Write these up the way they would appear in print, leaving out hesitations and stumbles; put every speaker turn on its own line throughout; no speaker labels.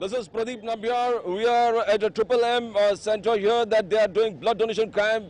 This is Pradeep Nambiar. We are at a Triple M center here that they are doing blood donation camp.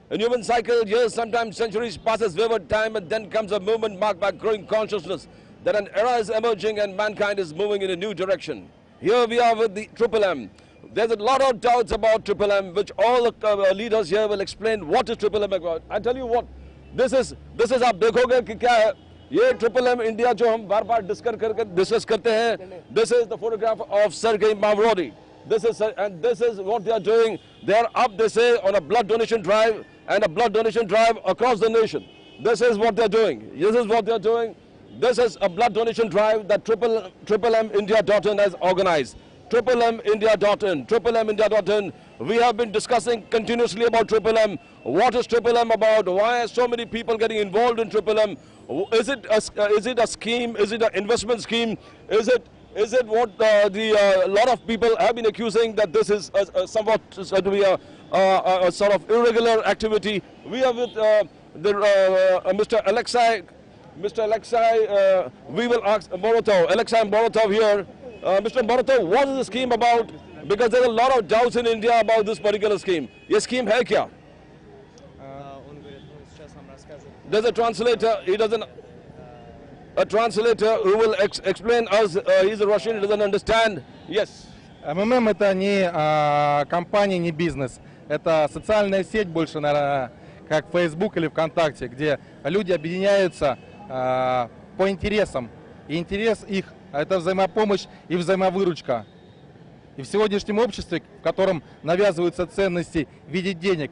A human cycle, years, sometimes centuries passes wayward time, and then comes a movement marked by growing consciousness that an era is emerging and mankind is moving in a new direction. Here we are with the Triple M. There's a lot of doubts about Triple M, which all the leaders here will explain what is Triple M about. I tell you what, this is आप देखोगे कि क्या है ये Triple M India जो हम बार-बार discuss करते हैं. This is the photograph of Sergei Mavrodi. This is what they are doing. They are up, they say, on a blood donation drive and a blood donation drive across the nation. This is what they are doing. This is what they are doing. This is a blood donation drive that Triple M India.in has organized. Triple M India.in. Triple M India.in. We have been discussing continuously about Triple M. What is Triple M about? Why are so many people getting involved in Triple M? Is it a scheme? Is it an investment scheme? Is it what a lot of people have been accusing that this is somewhat to be a sort of irregular activity? We are with Mr. Alexei. Mr. Alexei, we will ask Morotov. Alexei Morotov here. Mr. Morotov, what is the scheme about? Because there's a lot of doubts in India about this particular scheme. ये scheme है क्या? There's a translator. He doesn't. A translator who will explain us. He's a Russian. He doesn't understand. Yes.
МММ это не компания, не бизнес. Это социальная сеть больше, наверное, как Facebook или ВКонтакте, где люди объединяются по интересам. И интерес их – это взаимопомощь и взаимовыручка. И в сегодняшнем обществе, в котором навязываются ценности в виде денег,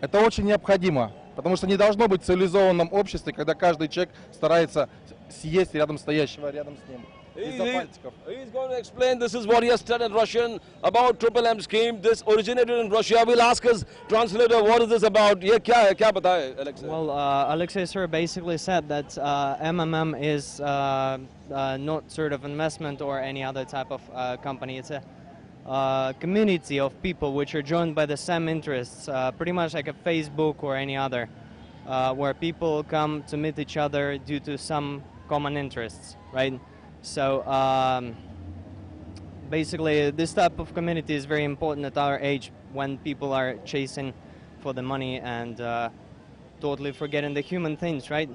это очень необходимо. Потому что не должно быть в цивилизованном обществе, когда каждый человек старается съесть рядом стоящего рядом с ним.
He's going to explain. This is what he has said in Russian about Triple M scheme. This originated in Russia. We'll ask his translator, what is this about? ये क्या है? क्या बताए, Alexei?
Well, Alexei sir basically said that MMM is not sort of investment or any other type of company. It's a community of people which are joined by the same interests, pretty much like a Facebook or any other, where people come to meet each other due to some common interests, right? So basically this type of community is very important at our age when people are chasing for the money and totally forgetting the human things, right?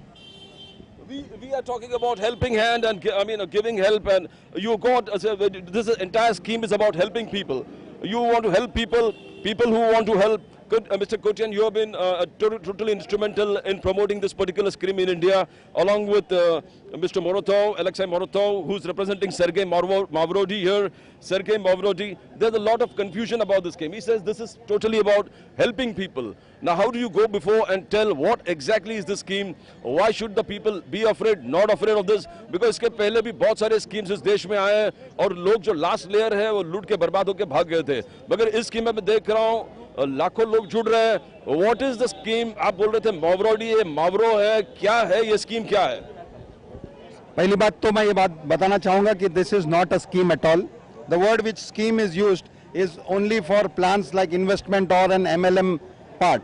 We are talking about helping hand and giving help, and you got this entire scheme is about helping people. You want to help people who want to help. Mr. Kotian, you have been totally instrumental in promoting this particular scheme in India, along with Mr. Morotov, Alexei Morotov, who's representing Sergei Mavrodi here. Sergei Mavrodi, there's a lot of confusion about this scheme. He says this is totally about helping people. Now, how do you go before and tell what exactly is the scheme? Why should the people be afraid, not afraid of this? Because इसके पहले भी बहुत सारे schemes इस देश में आए और लोग जो last layer है वो लूट के बर्बाद होके भाग गए थे. मगर इस scheme में मैं देख रहा हूँ लाखों लोग जुड़ रहे हैं. What is the scheme? आप बोल रहे थे मावरोडी है, मावरो है, क्या है ये scheme क्या है?
पहली बात तो मैं ये बात बताना चाहूँगा कि this is not a scheme at all. The word which scheme is used is only for plans like investment or an MLM part.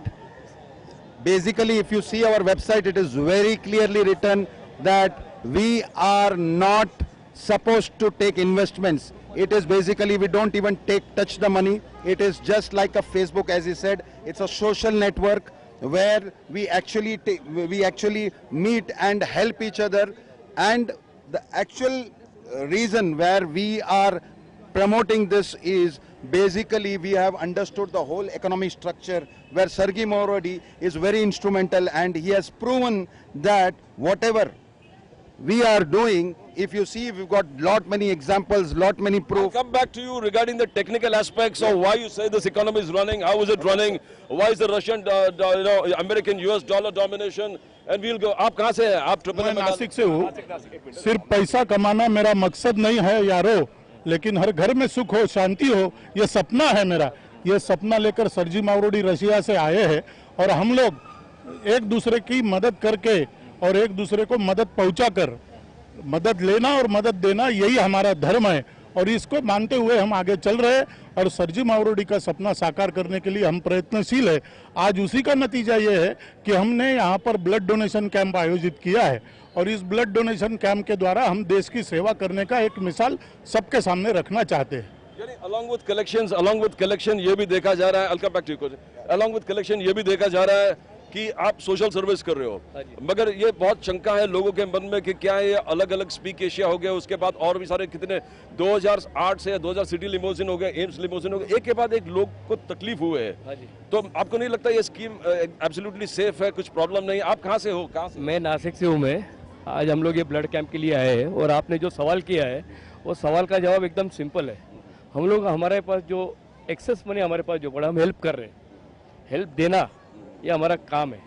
Basically, if you see our website, it is very clearly written that we are not supposed to take investments. It is basically we don't even touch the money. It is just like a Facebook, as he said. It's a social network where we actually meet and help each other. And the actual reason where we are promoting this is basically we have understood the whole economic structure where Sergei Mavrodi is very instrumental, and he has proven that whatever we are doing, if you see, we've got many examples, many proof.
I'll come back to you regarding the technical aspects of why you say this economy is running, how is it running, why is the Russian, American, US dollar domination, and we'll go. आप कहाँ से हैं? आप triple
मैं नासिक से हूँ. सिर्फ पैसा कमाना मेरा मकसद नहीं है यारो, लेकिन हर घर में सुख हो, शांति हो, ये सपना है मेरा. ये सपना लेकर सरजी मावरोडी रशिया से आए हैं और हम लोग एक दूसरे की मदद करके और एक दूसरे को मदद पहुंचाकर, मदद लेना और मदद देना यही हमारा धर्म है और इसको मानते हुए हम आगे चल रहे हैं और सरजी मावरोडी का सपना साकार करने के लिए हम प्रयत्नशील है. आज उसी का नतीजा ये है कि हमने यहाँ पर ब्लड डोनेशन कैंप आयोजित किया है और इस ब्लड डोनेशन कैंप के द्वारा हम देश की सेवा करने का एक मिसाल सबके सामने रखना चाहते हैं।
यानी along with collection ये भी देखा जा रहा है, I'll come back to you, along with collection ये भी देखा जा रहा है कि आप सोशल सर्विस कर रहे हो, मगर ये बहुत शंका है लोगों के मन में कि क्या ये अलग अलग स्पीक एशिया हो गया, उसके बाद और भी सारे कितने 2008 से 2000 सिटी लिमोजिन हो गए, एम्स लिमोजिन हो गए, एक के बाद एक लोग को तकलीफ हुए है। तो आपको नहीं लगता ये स्कीम एब्सोल्युटली सेफ है, कुछ प्रॉब्लम नहीं? आप कहाँ से हो? कहाँ से?
मैं नासिक से हूँ। मैं आज हम लोग ये ब्लड कैंप के लिए आए हैं और आपने जो सवाल किया है वो सवाल का जवाब एकदम सिंपल है। हम लोग हमारे पास जो एक्सेस मनी हमारे पास जो बड़ा हम हेल्प कर रहे हैं, हेल्प देना ये हमारा काम है।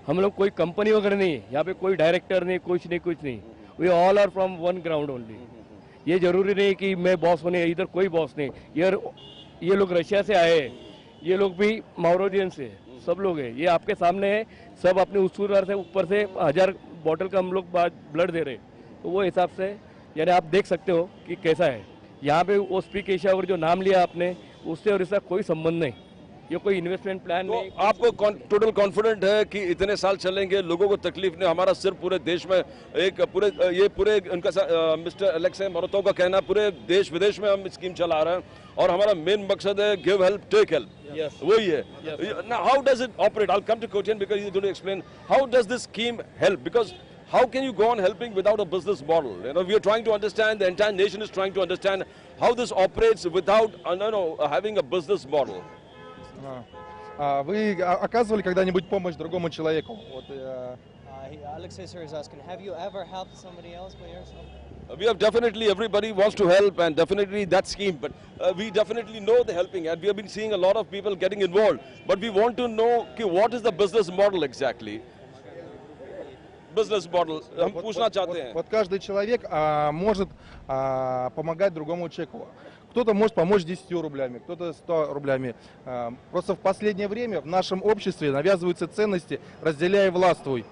हम लोग कोई कंपनी वगैरह नहीं है, यहाँ पे कोई डायरेक्टर नहीं, कुछ नहीं। We all are from one ground only. ये जरूरी नहीं कि मैं बॉस होने, इधर कोई बॉस नहीं। ये लोग रशिया से आए हैं, ये लोग भी माउरोडियन से, सब लोग हैं। ये आपके सामने है, सब अपने उसूर से ऊपर से 1000 बॉटल का हम लोग ब्लड दे रहे हैं। तो वो हिसाब से यानी आप देख सकते हो कि कैसा है। यहाँ पे वो स्पीक एशिया और जो नाम लिया आपने, उससे और इसका कोई संबंध नहीं। ये कोई इन्वेस्टमेंट प्लान
तो
नहीं।
आपको टोटल कॉन्फिडेंट है कि इतने साल चलेंगे, लोगों को तकलीफ नहीं? हमारा सिर्फ पूरे देश में एक पूरे उनका मिस्टर अलेक्सी मोरोतोव का कहना, पूरे देश विदेश में हम स्कीम चला रहे हैं और हमारा मेन मकसद है गिव हेल्प टेक हेल्प, वही है। Now how does it operate? I'll come to Kotian because he's going to explain how does this scheme help, because how can you go on helping without a business model? You know, we are trying to understand, the entire nation is trying to understand how this operates without having a business model.
Вы оказывали когда-нибудь помощь другому человеку? Вот,
Alexei sir is asking, have you ever helped somebody else by yourself?
We have definitely, everybody wants to help and definitely that scheme, but we definitely know the helping and we have been seeing a lot of people getting involved, but we want to know what is the business model exactly? Business model, हम पूछना चाहते हैं।
Вот каждый человек может помогать другому человеку. Кто-то может помочь 10 рублями, кто-то 100 рублями. Просто в последнее время в нашем обществе навязываются ценности «разделяй и властвуй».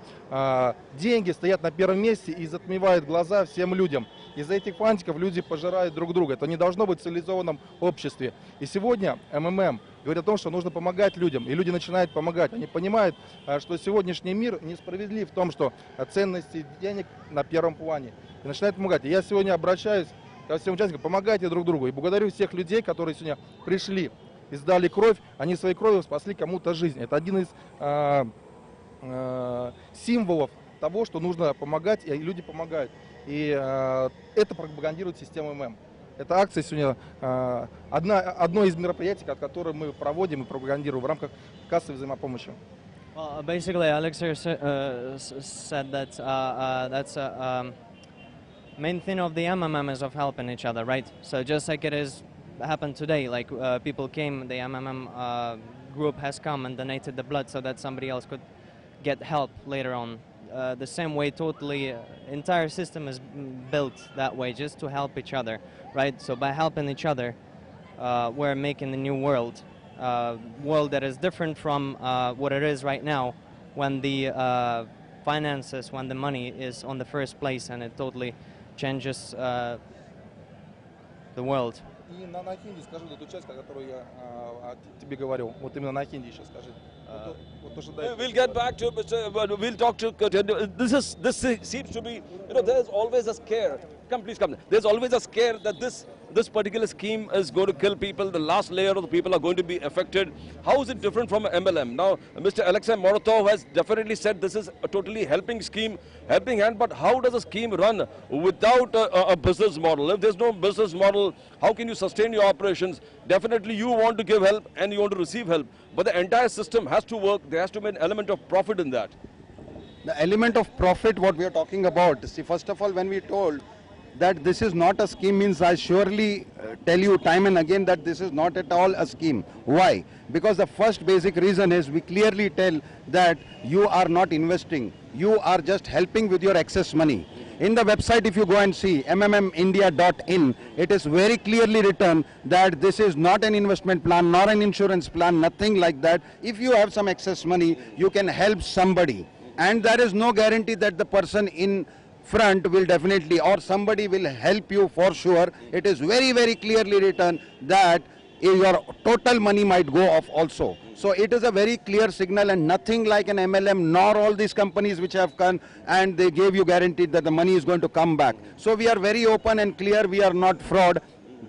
Деньги стоят на первом месте и затмевают глаза всем людям. Из-за этих фантиков люди пожирают друг друга. Это не должно быть в цивилизованном обществе. И сегодня МММ говорит о том, что нужно помогать людям. И люди начинают помогать. Они понимают, что сегодняшний мир несправедлив в том, что ценности денег на первом плане. И начинают помогать. И я сегодня обращаюсь ко всем участникам: помогайте друг другу. И благодарю всех людей, которые сегодня пришли и сдали кровь. Они своей кровью спасли кому-то жизнь. Это один из символов того, что нужно помогать, и люди помогают. И это пропагандирует система ММ. Эта акция сегодня одно из мероприятий, которое мы проводим и пропагандируем в рамках кассовой взаимопомощи.
Well, basically, Alex said that that's a main thing of the MMM is of helping each other, right? So just like it is happened today, like people came, the MMM group has come and donated the blood so that somebody else could get help later on. The same way, totally, entire system is built that way, just to help each other, right? So by helping each other, we're making a new world, world that is different from what it is right now, when the finances, when the money is on the first place, and it totally changes the world.
И на хинди скажи эту часть, которую я тебе говорил. Вот именно на хинди сейчас скажи.
We'll get back to Mr. We'll talk to this seems to be, there's always a scare. Come, please come. There's always a scare that this particular scheme is going to kill people. The last layer of the people are going to be affected. How is it different from MLM? Now, Mr. Alexei Moratov has definitely said this is a totally helping scheme, helping hand. But how does a scheme run without a business model? If there's no business model, how can you sustain your operations? Definitely, you want to give help and you want to receive help. But the entire system has to work. There has to be an element of profit in that.
The element of profit, what we are talking about, see, first of all, when we told that this is not a scheme, means I surely tell you time and again that this is not at all a scheme. Why? Because the first basic reason is we clearly tell that you are not investing. You are just helping with your excess money. In the website, if you go and see mmmindia.in, it is very clearly written that this is not an investment plan, nor an insurance plan, nothing like that. If you have some excess money, you can help somebody. And there is no guarantee that the person in front will definitely, or somebody will help you for sure. It is very, very clearly written that your total money might go off also. So it is a very clear signal, and nothing like an MLM nor all these companies which have come and they gave you guaranteed that the money is going to come back. So we are very open and clear, we are not fraud.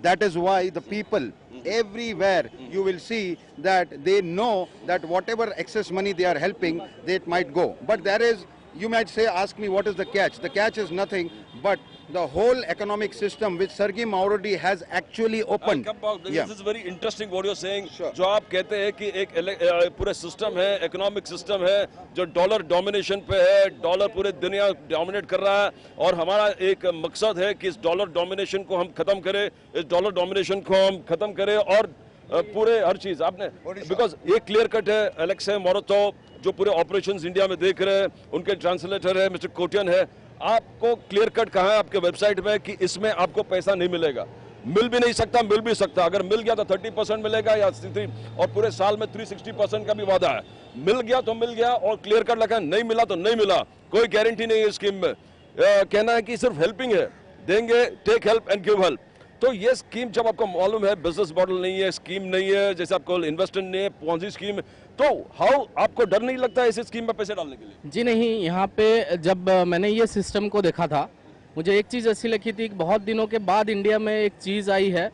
That is why the people everywhere you will see that they know that whatever excess money they are helping, they might go. But there is, you might say, ask me what is the catch. The catch is nothing but the whole economic system which Sergey Mavrodi has actually opened.
This is very interesting what you're saying. जो आप कहते हैं कि एक पूरे system है, economic system है जो डॉलर डोमिनेशन पे है, डॉलर पूरे दुनिया डोमिनेट कर रहा है और हमारा एक मकसद है कि इस डॉलर डोमिनेशन को हम खत्म करें, इस डॉलर डोमिनेशन को हम खत्म करें और पूरे हर चीज आपने बिकॉज ये क्लियर कट है। अलेक्सी मोरोतो जो पूरे ऑपरेशंस इंडिया में देख रहे हैं, उनके ट्रांसलेटर है मिस्टर कोटियन है, आपको क्लियर कट कहा है आपके वेबसाइट में कि इसमें आपको पैसा नहीं मिलेगा, मिल भी नहीं सकता, मिल भी सकता, अगर मिल गया तो 30% मिलेगा या 63 और पूरे साल में 360% का भी वादा है, मिल गया तो मिल गया और क्लियर कट लगा, नहीं मिला तो नहीं मिला, कोई गारंटी नहीं है स्कीम में। कहना है कि सिर्फ हेल्पिंग है, देंगे, take help and give help. तो ये स्कीम जब आपको मालूम है बिजनेस मॉडल नहीं है, स्कीम नहीं है, जैसे आपको इन्वेस्टमेंट नहीं है, पॉन्जी स्कीम है, तो हाउ आपको डर नहीं लगता है इस स्कीम में पैसे डालने के लिए?
जी नहीं, यहाँ पे जब मैंने ये सिस्टम को देखा था, मुझे एक चीज़ अच्छी लगी थी कि बहुत दिनों के बाद इंडिया में एक चीज़ आई है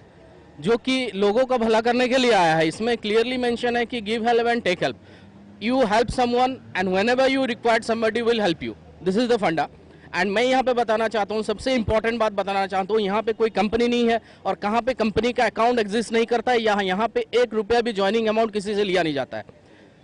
जो कि लोगों का भला करने के लिए आया है। इसमें क्लियरली मेंशन है कि give help and take help, you help someone and whenever you required somebody will help you, this is the funda. And मैं यहाँ पे बताना चाहता हूँ, सबसे इंपॉर्टेंट बात बताना चाहता हूँ, यहाँ पे कोई कंपनी नहीं है और कहाँ पे कंपनी का अकाउंट एग्जिस्ट नहीं करता है, यहाँ पे 1 रुपया भी ज्वाइनिंग अमाउंट किसी से लिया नहीं जाता है।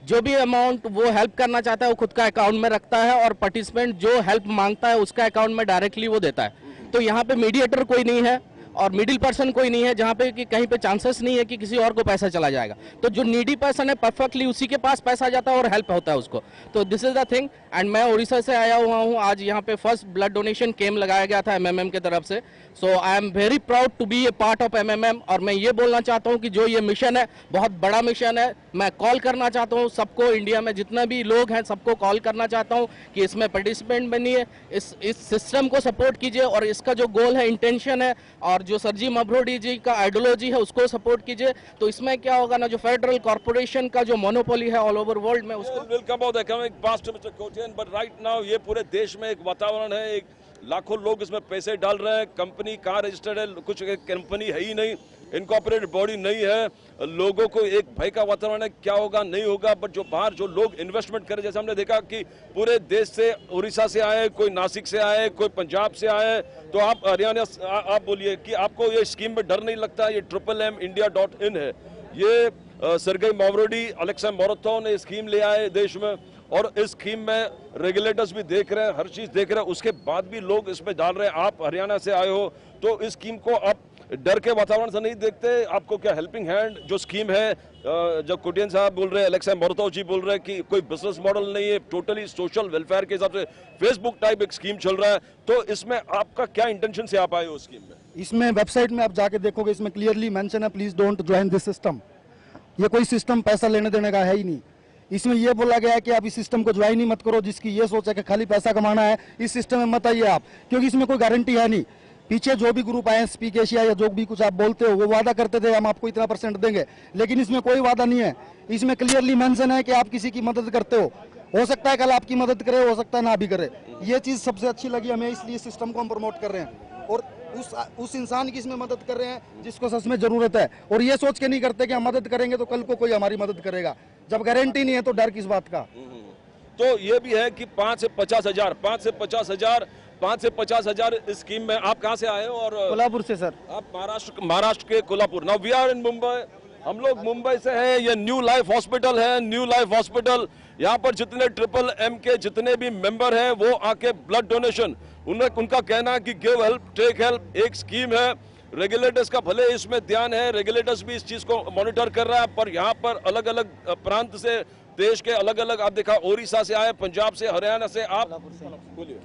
जो भी अमाउंट वो हेल्प करना चाहता है वो खुद का अकाउंट में रखता है और पार्टिसिपेंट जो हेल्प मांगता है उसका अकाउंट में डायरेक्टली वो देता है। तो यहाँ पे मीडिएटर कोई नहीं है और मिडिल पर्सन कोई नहीं है जहाँ पे कि कहीं पे चांसेस नहीं है कि किसी और को पैसा चला जाएगा। तो जो नीडी पर्सन है परफेक्टली उसी के पास पैसा जाता है और हेल्प होता है उसको। तो this is the thing. And मैं उड़ीसा से आया हुआ हूँ, आज यहाँ पे फर्स्ट ब्लड डोनेशन कैंप लगाया गया था एमएमएम की तरफ से। So I am very proud to be a part of MMM. और मैं ये बोलना चाहता हूँ कि जो ये मिशन है बहुत बड़ा मिशन है। मैं कॉल करना चाहता हूँ सबको, इंडिया में जितने भी लोग हैं सबको कॉल करना चाहता हूँ कि इसमें पार्टिसिपेंट बनिए, इस सिस्टम को सपोर्ट कीजिए और इसका जो गोल है, इंटेंशन है और जो सरजी मभरोडी जी का आइडियोलॉजी है उसको सपोर्ट कीजिए। तो इसमें क्या होगा ना, जो फेडरल कॉर्पोरेशन का जो मोनोपोली है ऑल ओवर वर्ल्ड में उसको
बट राइट नाउ ये पूरे देश में एक वातावरण है, एक लाखों लोग इसमें पैसे डाल रहे हैं, कंपनी कहाँ रजिस्टर्ड है, कुछ कंपनी है ही नहीं, इनकॉर्पोरेटेड बॉडी नहीं है, लोगों को एक भय का वातावरण है क्या होगा नहीं होगा। बट जो बाहर जो लोग इन्वेस्टमेंट करें, जैसे हमने देखा कि पूरे देश से, उड़ीसा से आए, कोई नासिक से आए, कोई पंजाब से आए, तो आप हरियाणा आप बोलिए कि आपको ये स्कीम में डर नहीं लगता? ये MMMindia.in है, ये सरगई मावरोडी, अलेक्सी मोरोतो ने स्कीम ले आए देश में और इस स्कीम में रेगुलेटर्स भी देख रहे हैं, हर चीज देख रहे हैं, उसके बाद भी लोग इसमें डाल रहे हैं। आप हरियाणा से आए हो तो इस स्कीम को आप डर के वातावरण से नहीं देखते? आपको क्या हेल्पिंग हैंड जो स्कीम है, जो कोटियन साहब बोल रहे हैं, अलेक्सी मोरोतो जी बोल रहे हैं कि कोई बिजनेस मॉडल नहीं है, टोटली सोशल वेलफेयर के हिसाब से फेसबुक टाइप एक स्कीम चल रहा है, तो इसमें आपका क्या इंटेंशन से आप आए हो स्कीम में?
इसमें वेबसाइट में आप जाके देखोगे, इसमें क्लियरली मेंशन है please don't join this system. ये कोई सिस्टम पैसा लेने देने का है ही नहीं। इसमें यह बोला गया है कि आप इस सिस्टम को ज्वाइन ही मत करो, जिसकी ये सोच है कि खाली पैसा कमाना है, इस सिस्टम में मत आइए आप, क्योंकि इसमें कोई गारंटी है नहीं। पीछे जो भी ग्रुप आए, स्पीक एशिया या जो भी कुछ आप बोलते हो, वो वादा करते थे हम आपको इतना % देंगे, लेकिन इसमें कोई वादा नहीं है। इसमें क्लियरली मेंशन है कि आप किसी की मदद करते हो सकता है कल आपकी मदद करे, हो सकता है ना भी करे। ये चीज सबसे अच्छी लगी हमें, इसलिए सिस्टम को हम प्रमोट कर रहे हैं और उस इंसान की इसमें मदद कर रहे हैं जिसको सच में जरूरत है। और ये सोच के नहीं करते कि हम मदद करेंगे तो कल को कोई हमारी मदद करेगा, जब गारंटी नहीं है तो डर किस बात का।
तो ये भी है कि 5 से 50 हजार, 5 से 50 हजार इस स्कीम में। आप कहाँ से आए हो? और
कोल्हापुर से सर।
आप महाराष्ट्र के Kolhapur. Now we are in Mumbai, हम लोग मुंबई से हैं। ये न्यू लाइफ हॉस्पिटल है, न्यू लाइफ हॉस्पिटल। यहाँ पर जितने MMM के जितने भी मेंबर हैं वो आके ब्लड डोनेशन, उनका कहना है कि गिव हेल्प टेक हेल्प एक स्कीम है। रेगुलेटर्स का भले इसमें ध्यान है, रेगुलेटर्स भी इस चीज को मॉनिटर कर रहा है, पर यहाँ पर अलग अलग प्रांत से, देश के अलग अलग, आप देखा उड़ीसा से आए, पंजाब से, हरियाणा से, आप बोलिए।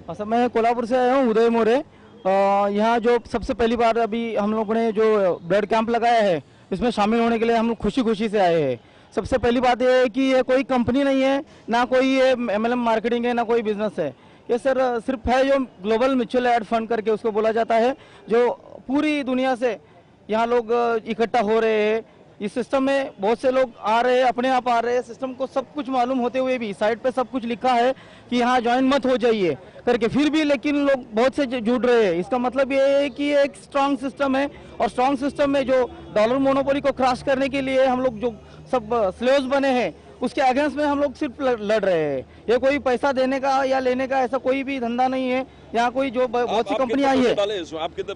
अच्छा, मैं कोल्हापुर से आया हूँ, उदय मोरे। यहाँ जो सबसे पहली बार अभी हम लोगों ने जो ब्लड कैंप लगाया है, इसमें शामिल होने के लिए हम लोग खुशी से आए हैं। सबसे पहली बात यह है कि ये कोई कंपनी नहीं है, ना कोई ये MLM मार्केटिंग है, ना कोई बिजनेस है। ये सर सिर्फ है जो ग्लोबल म्यूचुअल एड फंड करके उसको बोला जाता है, जो पूरी दुनिया से
यहाँ लोग इकट्ठा हो रहे हैं। इस सिस्टम में बहुत से लोग आ रहे हैं, अपने आप आ रहे हैं। सिस्टम को सब कुछ मालूम होते हुए भी साइट पे सब कुछ लिखा है कि यहाँ ज्वाइन मत हो जाइए करके, फिर भी लेकिन लोग बहुत से जुड़ रहे हैं। इसका मतलब ये है कि एक स्ट्रांग सिस्टम है, और स्ट्रांग सिस्टम में जो डॉलर मोनोपोली को क्रैश करने के लिए हम लोग जो सब स्लेव्स बने हैं उसके अगेंस्ट में हम लोग सिर्फ लड़ रहे हैं। ये कोई पैसा देने का या लेने का ऐसा कोई भी धंधा नहीं है। यहाँ कोई जो बहुत सी कंपनी आई है,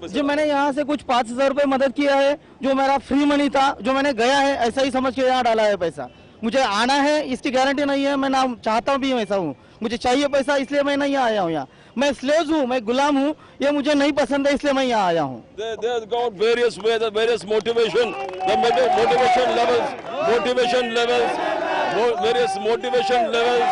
जो मैंने यहाँ से कुछ 5,000 रुपये मदद किया है, जो मेरा फ्री मनी था, जो मैंने गया है ऐसा ही समझ के यहाँ डाला है पैसा। मुझे आना है इसकी गारंटी नहीं है, मैं ना चाहता भी वैसा हूँ, मुझे चाहिए पैसा इसलिए मैं नहीं आया हूँ यहाँ। मैं स्लेव्स हूँ, मैं गुलाम हूँ, ये मुझे नहीं पसंद है इसलिए मैं यहाँ आया हूँ।
Various motivation levels.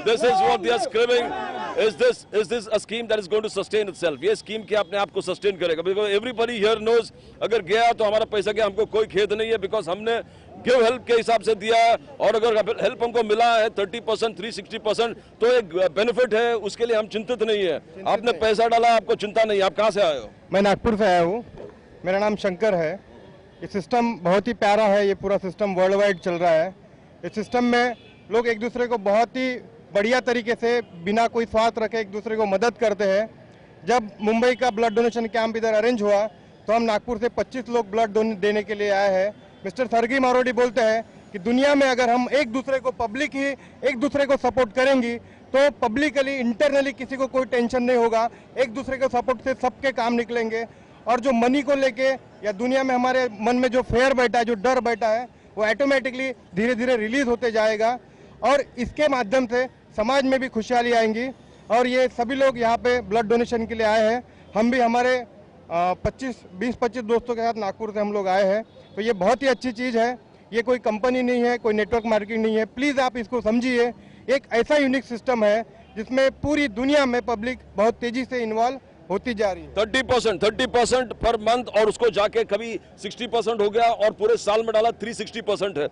This is what they are screaming. Is this a scheme that is going to sustain itself? ये scheme क्या अपने आप को sustain करेगा? Because everybody here knows अगर गया तो हमारा पैसा गया, हमको कोई खेद नहीं है, because हमने give help के हिसाब से दिया, और अगर help हमको मिला है 30%, 360%, तो एक benefit है, उसके लिए हम चिंतित नहीं है। आपने पैसा डाला, आपको चिंता नहीं है। आप कहाँ से आए हो?
मैं नागपुर से आया हूँ, मेरा नाम शंकर है। ये सिस्टम बहुत ही प्यारा है, ये पूरा सिस्टम वर्ल्ड वाइड चल रहा है। इस सिस्टम में लोग एक दूसरे को बहुत ही बढ़िया तरीके से बिना कोई स्वार्थ रखे एक दूसरे को मदद करते हैं। जब मुंबई का ब्लड डोनेशन कैंप इधर अरेंज हुआ तो हम नागपुर से 25 लोग ब्लड देने के लिए आए हैं। मिस्टर सर्गी मावरोडी बोलते हैं कि दुनिया में अगर हम एक दूसरे को पब्लिक ही एक दूसरे को सपोर्ट करेंगी तो पब्लिकली इंटरनली किसी को कोई टेंशन नहीं होगा, एक दूसरे के सपोर्ट से सबके काम निकलेंगे। और जो मनी को लेके या दुनिया में हमारे मन में जो फेयर बैठा है, जो डर बैठा है, वो ऑटोमेटिकली धीरे धीरे रिलीज होते जाएगा, और इसके माध्यम से समाज में भी खुशहाली आएंगी। और ये सभी लोग यहाँ पे ब्लड डोनेशन के लिए आए हैं। हम भी हमारे 20-25 दोस्तों के साथ नागपुर से हम लोग आए हैं। तो ये बहुत ही अच्छी चीज़ है, ये कोई कंपनी नहीं है, कोई नेटवर्क मार्केटिंग नहीं है। प्लीज़ आप इसको समझिए, एक ऐसा यूनिक सिस्टम है जिसमें पूरी दुनिया में पब्लिक बहुत तेज़ी से इन्वॉल्व होती जा रही है।
30% पर मंथ, और उसको जाके कभी 60% हो गया, और पूरे साल में डाला 360% है।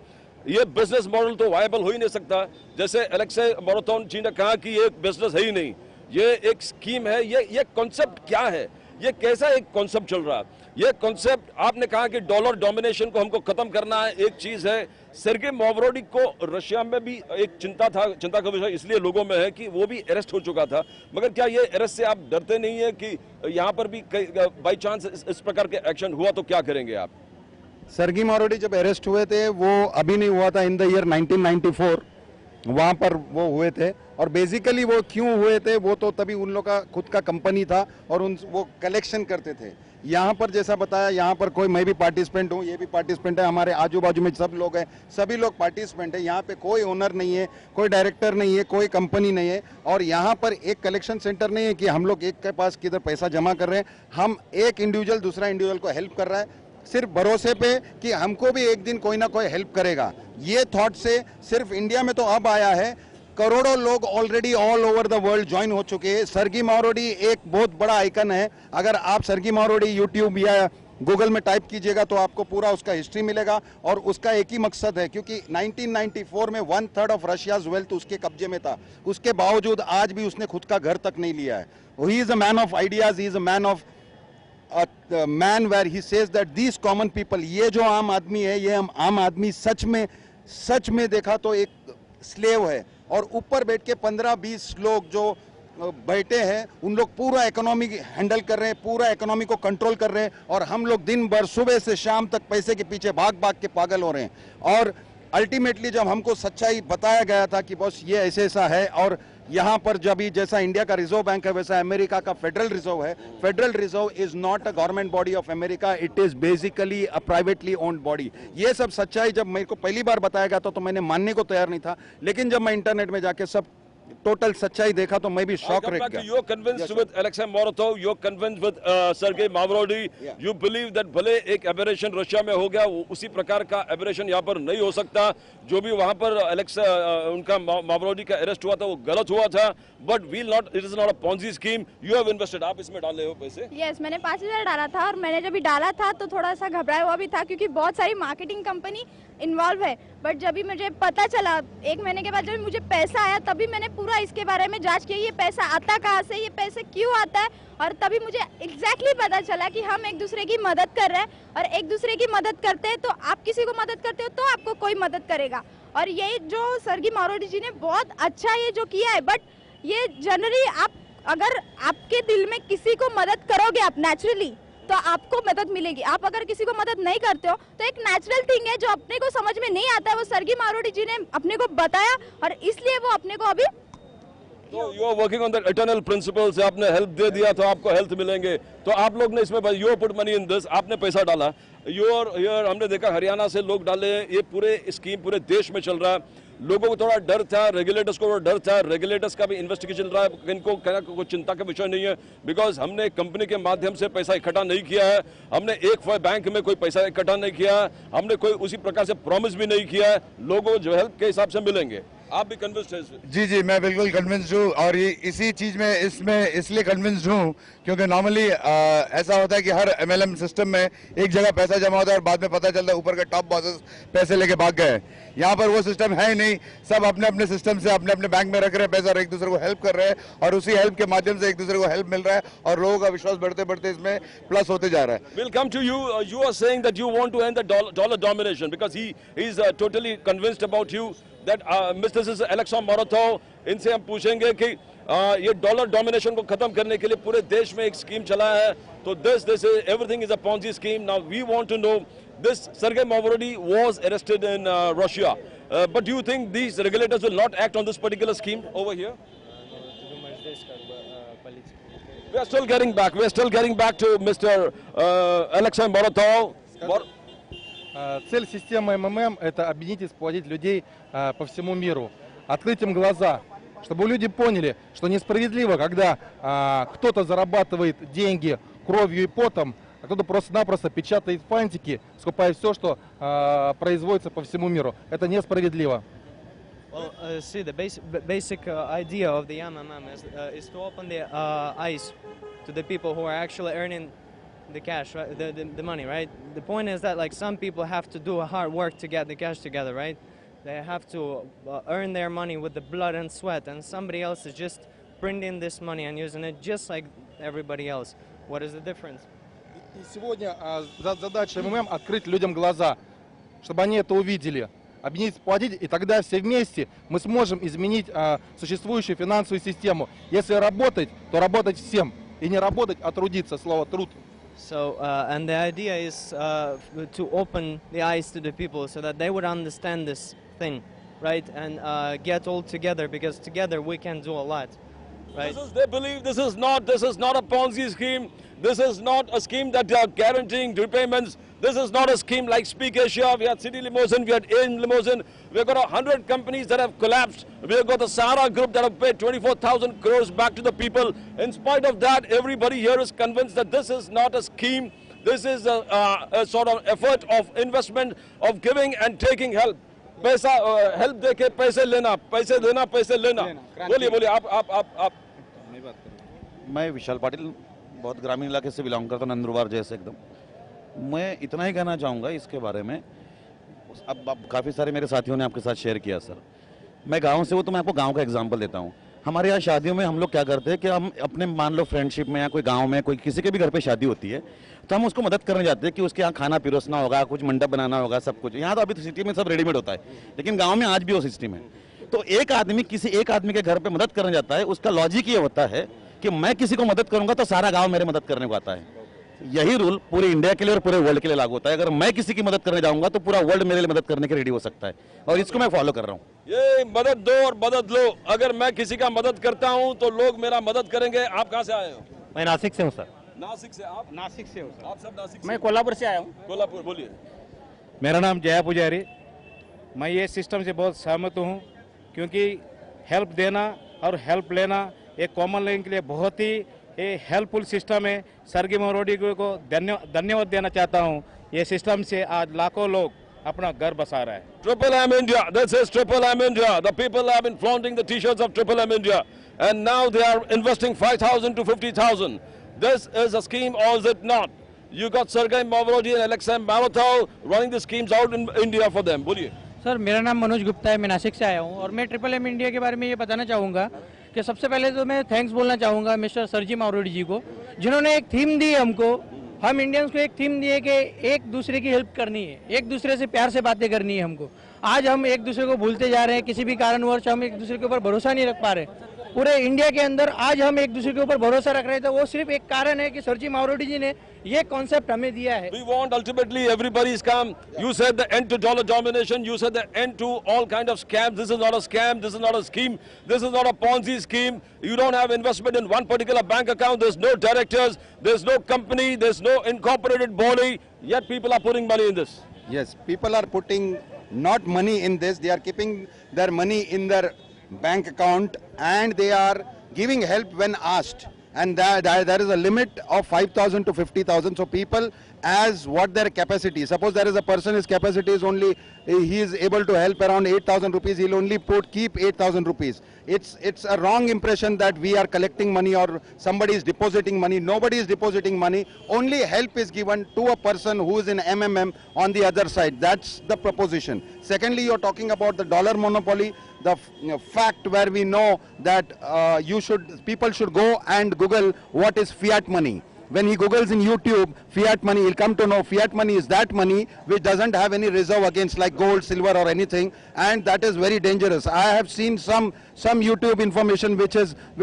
ये बिजनेस मॉडल तो वायबल हो ही नहीं सकता। जैसे अलेक्सी मोराथन जी ने कहा कि ये बिजनेस है ही नहीं, ये एक स्कीम है। ये कॉन्सेप्ट क्या है, ये कैसा एक कॉन्सेप्ट चल रहा है? ये कॉन्सेप्ट, आपने कहा कि डॉलर डोमिनेशन को हमको खत्म करना है, एक चीज है। सर्गे मावरोडी को रशिया में भी एक चिंता का विषय इसलिए लोगों में है कि वो भी अरेस्ट हो चुका था, मगर क्या ये अरेस्ट से आप डरते नहीं है कि यहाँ पर भी बाई चांस इस प्रकार के एक्शन हुआ तो क्या करेंगे आप?
सर्गी मावरोडी जब अरेस्ट हुए थे वो अभी नहीं हुआ था, इन द ईयर 1994 वहाँ पर वो हुए थे। और बेसिकली वो क्यों हुए थे, वो तो तभी उन लोग का खुद का कंपनी था और वो कलेक्शन करते थे। यहाँ पर जैसा बताया, यहाँ पर कोई, मैं भी पार्टिसिपेंट हूँ, ये भी पार्टिसिपेंट है, हमारे आजू बाजू में सब लोग हैं, सभी लोग पार्टिसिपेंट है। यहाँ पे कोई ओनर नहीं है, कोई डायरेक्टर नहीं है, कोई कंपनी नहीं है, और यहाँ पर एक कलेक्शन सेंटर नहीं है कि हम लोग एक के पास किधर पैसा जमा कर रहे हैं। हम एक इंडिविजुअल दूसरा इंडिविजुअल को हेल्प कर रहा है, सिर्फ भरोसे पे कि हमको भी एक दिन कोई ना कोई हेल्प करेगा। ये थॉट से सिर्फ इंडिया में तो अब आया है, करोड़ों लोग already all over the world join हो चुके हैं। सर्गी मावरोडी एक बहुत बड़ा आइकन है। अगर आप सर्गी मावरोडी यूट्यूब या गूगल में टाइप कीजिएगा तो आपको पूरा उसका हिस्ट्री मिलेगा, और उसका एक ही मकसद है, क्योंकि 1994 में 1/3 ऑफ रशियाज वेल्थ उसके कब्जे में था, उसके बावजूद आज भी उसने खुद का घर तक नहीं लिया है। He is a man of ideas, he is a man of man where he says that these common people, ये जो आम आदमी है, ये आम आदमी सच में देखा तो एक स्लेव है, और ऊपर बैठ के 15-20 लोग जो बैठे हैं उन लोग पूरा इकोनॉमी हैंडल कर रहे हैं, पूरा इकोनॉमी को कंट्रोल कर रहे हैं, और हम लोग दिन भर सुबह से शाम तक पैसे के पीछे भाग के पागल हो रहे हैं। और अल्टीमेटली जब हमको सच्चाई बताया गया था कि बस ये ऐसा है, और यहाँ पर जब ही जैसा इंडिया का रिजर्व बैंक है वैसा अमेरिका का फेडरल रिजर्व है। Federal reserve is not a government body of America, it is basically a privately owned body. ये सब सच्चाई जब मेरे को पहली बार बताया गया तो मैंने मानने को तैयार नहीं था, लेकिन जब मैं इंटरनेट में जाके सब टोटल सच्चाई देखा तो मैं भी शॉक रह गया।
You're convinced with Alexei Moratov, you're convinced with Sergei Mavrodi, you believe that भले एक एबरेशन रशिया में हो गया, उसी प्रकार का एबरेशन यहाँ पर नहीं हो सकता। जो भी वहाँ पर उनका मावरोडी का अरेस्ट हुआ था वो गलत हुआ था, but will not, it is not a Ponzi scheme. You have invested, आप इसमें डाले हो पैसे?
यस, मैंने 5,000 डाला था, और मैंने जब डाला था तो थोड़ा सा घबराया हुआ भी था क्योंकि बहुत सारी मार्केटिंग कंपनी इन्वॉल्व है। बट जब भी मुझे पता चला 1 महीने के बाद जब मुझे पैसा आया तभी मैंने पूरा इसके बारे में जांच किया, ये पैसा आता कहाँ से, ये पैसे क्यों आता है, और तभी मुझे एग्जैक्टली पता चला कि हम एक दूसरे की मदद कर रहे हैं, और एक दूसरे की मदद करते हैं तो आप किसी को मदद करते हो तो आपको कोई मदद करेगा। और ये जो सरगी मावरोडी जी ने बहुत अच्छा ये जो किया है, बट ये जनरली आप अगर आपके दिल में किसी को मदद करोगे आप नेचुरली तो आपको मदद मिलेगी। आप अगर किसी को मदद नहीं करते हो तो एक नेचुरल थिंग है जो अपने को समझ में नहीं आता है, वो सरगी मावरोडी जी ने अपने को बताया और इसलिए वो अपने को अभी
तो you are working on the eternal principles. आपने हेल्प दे दिया तो आपको हेल्थ मिलेंगे, तो आप लोग ने इसमें you put money in this, आपने पैसा डाला। योर हमने देखा हरियाणा से लोग डाले, ये पूरे स्कीम पूरे देश में चल रहा है। लोगों को थोड़ा डर था, रेगुलेटर्स को थोड़ा डर था, रेगुलेटर्स का भी इन्वेस्टिगेशन चल रहा है, इनको कोई चिंता का विषय नहीं है, बिकॉज हमने कंपनी के माध्यम से पैसा इकट्ठा नहीं किया है, हमने एक बैंक में कोई पैसा इकट्ठा नहीं किया है, हमने कोई उसी प्रकार से प्रॉमिस भी नहीं किया है। लोगों जो हेल्प के हिसाब से मिलेंगे। आप भी कन्विंस्ड हैं?
जी जी, मैं बिल्कुल कन्विंस्ड हूँ, और ये इसी चीज़ में इसमें इसलिए कन्विंस्ड हूँ क्योंकि नॉर्मली ऐसा होता है कि हर MLM सिस्टम में एक जगह पैसा जमा होता है और बाद में पता चलता है ऊपर के टॉप बॉसेस पैसे लेके भाग गए। यहाँ पर वो सिस्टम है ही नहीं, सब अपने अपने सिस्टम से अपने अपने बैंक में रख रहे हैं पैसा और एक दूसरे को हेल्प कर रहे हैं, और उसी हेल्प के माध्यम से एक दूसरे को हेल्प मिल रहा है और लोगों का विश्वास बढ़ते बढ़ते इसमें प्लस होते जा रहा है।
We'll come to you. You are saying that you want to end the dollar domination because he is totally convinced about you that Mr. Alexa Morothov, इनसे हम पूछेंगे कि ये डॉलर डोमिनेशन को खत्म करने के लिए पूरे देश में एक स्कीम चला है, तो this everything is a Ponzi scheme. Now we want to know, this Sergei Mavrodi was arrested in Russia, but do you think these regulators will not act on this particular scheme over here? We are still getting back to Mr. Alexei Morothov.
Цель системы МММ – это объединить и сплотить людей по всему миру, открыть им глаза, чтобы люди поняли, что несправедливо, когда кто-то зарабатывает деньги кровью и потом, а кто-то просто-напросто печатает фантики, скупая все, что производится по всему миру. Это несправедливо.
Well, see, the basic idea of the MMM is to open the eyes to the people who are actually earning the cash, right? The money, right? The point is that like some people have to do hard work to get the cash together, right? They have to earn their money with the blood and sweat, and somebody else is just printing this money and using it just like everybody else. What is the difference?
И сегодня задача МММ – открыть людям глаза, чтобы они это увидели, объединить, сплотить, и тогда все вместе мы сможем изменить существующую финансовую систему. Если работать, то работать всем, и не работать, а трудиться, слово «труд».
So, and the idea is to open the eyes to the people so that they would understand this thing, right? And get all together, because together we can do a lot, right?
They believe this is not a Ponzi scheme. This is not a scheme that they are guaranteeing repayments. This is not a scheme like Speak Asia. We had City Limousine, we had AIM Limousine. We've got 100 companies that have collapsed. We've got the Sahara Group that have paid 24,000 crores back to the people. In spite of that, everybody here is convinced that this is not a scheme. This is a sort of effort of investment, of giving and taking help. पैसा help देके पैसे लेना, पैसे देना, पैसे लेना। बोलिए आप।
मैं विशाल पाटिल, बहुत ग्रामीण इलाके से बिलोंग करता हूँ, नंदुरबार जैसे एकदम। मैं इतना ही कहना चाहूँगा इसके बारे में। अब काफ़ी सारे मेरे साथियों ने आपके साथ शेयर किया सर। मैं गांव से हूँ तो मैं आपको गांव का एग्जांपल देता हूँ। हमारे यहाँ शादियों में हम लोग क्या करते हैं कि हम अपने मान लो फ्रेंडशिप में या कोई गांव में कोई किसी के भी घर पे शादी होती है तो हम उसको मदद करने जाते हैं कि उसके यहाँ खाना पिरोसना होगा, कुछ मंडप बनाना होगा, सब कुछ। यहाँ तो अभी तो सिटी में सब रेडीमेड होता है, लेकिन गाँव में आज भी वो सिस्टम है। तो एक आदमी किसी एक आदमी के घर पर मदद करने जाता है, उसका लॉजिक ये होता है कि मैं किसी को मदद करूंगा तो सारा गांव मेरे मदद करने को आता है। यही रूल पूरे इंडिया के लिए और पूरे वर्ल्ड के लिए लागू होता है। अगर मैं किसी की मदद करने जाऊंगा तो पूरा वर्ल्ड मेरे लिए मदद करने के रेडी हो सकता है, और इसको मैं फॉलो कर रहा हूँ।
ये मदद दो और मदद लो। अगर मैं किसी का मदद करता हूँ तो लोग मेरा मदद करेंगे। आप कहाँ से आए हो?
मैं नासिक से हूँ सर।
नासिक से? आप
नासिक से हूँ सर।
आप सब नासिक से?
मैं कोल्हापुर से आया हूँ।
कोल्हापुर। बोलिए।
मेरा नाम जया पुजारी। मैं ये सिस्टम से बहुत सहमत हूँ, क्योंकि हेल्प देना और हेल्प लेना एक कॉमन लैंग्वेज के लिए बहुत ही हेल्पफुल सिस्टम है। सरगी मावरोडी को धन्यवाद देना चाहता हूँ। ये सिस्टम से आज लाखों लोग अपना घर बसा रहा है।
Triple M India. This is Triple M India. The people have been flaunting the T-shirts of Triple M India, and now they are investing 5,000 to 50,000. This is a scheme, or is it not? You got Sergei Mavrodi and Alexei Morothov running the schemes out in India for them. बोलिए।
Sir मेरा नाम मनोज गुप्ता है, मैं नासिक से आया हूँ और मैं MMM इंडिया के बारे में ये बताना चाहूँगा कि सबसे पहले तो मैं थैंक्स बोलना चाहूँगा मिस्टर सरजी मावरोडी जी को, जिन्होंने एक थीम दी हमको, हम इंडियंस को एक थीम दी है कि एक दूसरे की हेल्प करनी है, एक दूसरे से प्यार से बातें करनी है हमको। आज हम एक दूसरे को भूलते जा रहे हैं, किसी भी कारणवश हम एक दूसरे के ऊपर भरोसा नहीं रख पा रहे। पूरे इंडिया के अंदर आज हम एक दूसरे के ऊपर भरोसा रख रहे हैं, तो वो सिर्फ एक कारण है कि सरजी मावरोडी जी ने ये कॉन्सेप्ट हमें दिया है।
We want ultimately everybody's come. You said the end to dollar domination. You said the end to all kind of scams. This is not a scam. This is not a scheme. This is not a Ponzi scheme. You don't have investment in one particular bank account. There's no directors. There's no company. There's no incorporated body. Yet people are putting money in this.
Yes, people are putting not money in this. They are keeping their money in their bank account and they are giving help when asked. And there is a limit of 5,000 to 50,000. So people, as what their capacity. Suppose there is a person, his capacity is only, he is able to help around 8,000 rupees. He'll only keep 8,000 rupees. It's a wrong impression that we are collecting money or somebody is depositing money. Nobody is depositing money. Only help is given to a person who is in MMM on the other side. That's the proposition. Secondly, you're talking about the dollar monopoly. The fact where we know that people should go and Google what is fiat money. When he Googles in YouTube fiat money, he'll come to know fiat money is that money which doesn't have any reserve against like gold, silver or anything, and that is very dangerous. I have seen some YouTube information which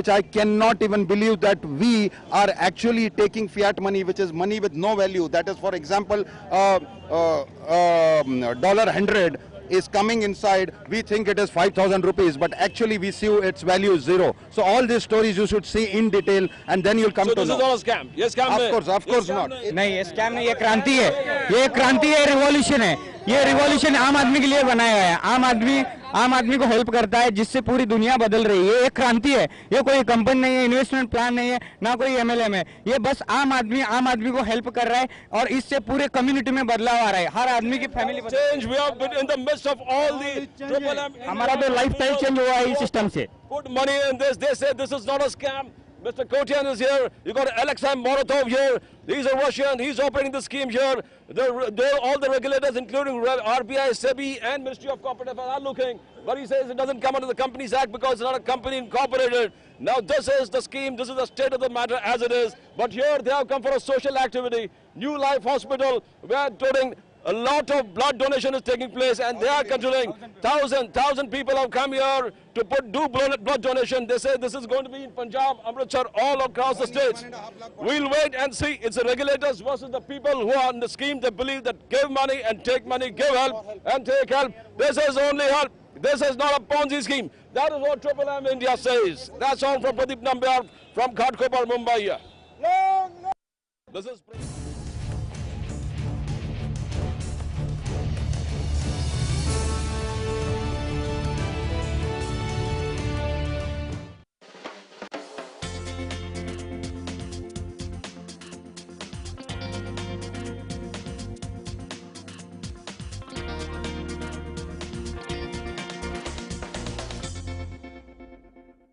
I cannot even believe that we are actually taking fiat money, which is money with no value. That is, for example, $100 is coming inside, we think it is 5,000 rupees, but actually we see its value is zero. So all these stories you should see in detail and then you'll come to know.
So this is not a scam? Yes, scam.
Of course not.
नहीं, ये scam नहीं, ये क्रांति है, ये क्रांति है, revolution है। ये रिवॉल्यूशन आम आदमी के लिए बनाया गया है। आम आदमी को हेल्प करता है, जिससे पूरी दुनिया बदल रही है। ये एक क्रांति है, ये कोई कंपनी नहीं है, इन्वेस्टमेंट प्लान नहीं है, ना कोई MLM है। ये बस आम आदमी को हेल्प कर रहा है और इससे पूरे कम्युनिटी में बदलाव आ रहा है। हर आदमी की family
change, we are in the midst of all the
हमारा तो लाइफस्टाइल चेंज हुआ है इस सिस्टम से।
Put money in this. They say this is not a scam. Mr. Kotian is here. You got Alexei Moratov here. He's a Russian. He's operating the scheme here. All the regulators, including RBI, SEBI, and Ministry of Corporate Affairs, are looking. But he says it doesn't come under the Companies Act because it's not a company incorporated. Now this is the scheme. This is the state of the matter as it is. But here they have come for a social activity. New Life Hospital. We are doing. A lot of blood donation is taking place and they are controlling. 1,000 people have come here to do blood donation. They say this is going to be in Punjab, Amritsar, all across the states. We'll wait and see. It's the regulators versus the people who are in the scheme. They believe that give money and take money, give help and take help. This is only help. This is not a Ponzi scheme. That is what MMM India says. That's all from Pradeep Nambiar from Ghatkopar, Mumbai. This is